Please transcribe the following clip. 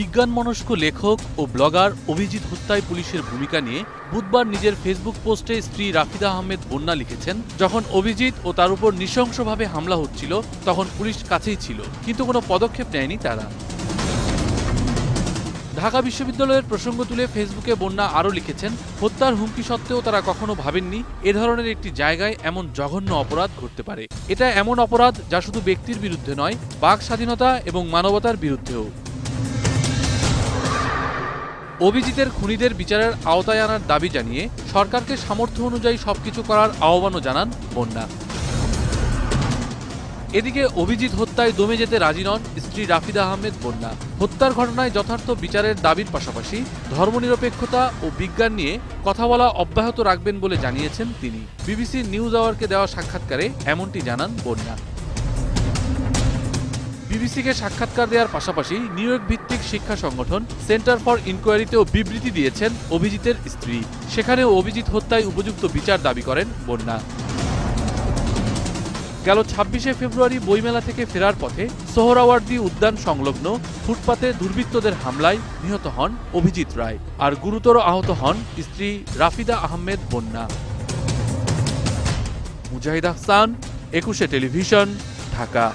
বিজ্ঞানমনস্ক লেখক ও ব্লগার অভিজিৎ হত্যায় পুলিশের ভূমিকা নিয়ে বুধবার নিজের ফেসবুক পোস্টে স্ত্রী রাফিদা আহমেদ বন্যা লিখেছেন, যখন অভিজিৎ ও তার উপর নৃশংসভাবে হামলা হচ্ছিল তখন পুলিশ কাছেই ছিল, কিন্তু কোনো পদক্ষেপ নেয়নি তারা। ঢাকা বিশ্ববিদ্যালয়ের প্রসঙ্গ তুলে ফেসবুকে বন্যা আরও লিখেছেন, হত্যার হুমকি সত্ত্বেও তারা কখনো ভাবেননি এ ধরনের একটি জায়গায় এমন জঘন্য অপরাধ ঘটতে পারে। এটা এমন অপরাধ যা শুধু ব্যক্তির বিরুদ্ধে নয়, বাক স্বাধীনতা এবং মানবতার বিরুদ্ধেও। অভিজিতের খুনিদের বিচারের আওতায় আনার দাবি জানিয়ে সরকারকে সামর্থ্য অনুযায়ী সবকিছু করার আহ্বানও জানান বন্যা। এদিকে অভিজিৎ হত্যায় দমে যেতে রাজি নন স্ত্রী রাফিদা আহমেদ বন্যা। হত্যার ঘটনায় যথার্থ বিচারের দাবির পাশাপাশি ধর্মনিরপেক্ষতা ও বিজ্ঞান নিয়ে কথা বলা অব্যাহত রাখবেন বলে জানিয়েছেন তিনি। বিবিসি নিউজ আওয়ারকে দেওয়া সাক্ষাৎকারে এমনটি জানান বন্যা। বিবিসিকে সাক্ষাৎকার দেওয়ার পাশাপাশি নিউ ইয়র্ক ভিত্তিক শিক্ষা সংগঠন সেন্টার ফর ইনকোয়ারিতেও বিবৃতি দিয়েছেন অভিজিতের স্ত্রী। সেখানেও অভিজিৎ হত্যায় উপযুক্ত বিচার দাবি করেন বন্যা। গেল ২৬শে ফেব্রুয়ারি বইমেলা থেকে ফেরার পথে সোহরাওয়ার্দী উদ্যান সংলগ্ন ফুটপাতে দুর্বৃত্তদের হামলায় নিহত হন অভিজিৎ রায়, আর গুরুতর আহত হন স্ত্রী রাফিদা আহমেদ বন্যা। মুজাহিদ আহসান, ২১শে টেলিভিশন, ঢাকা।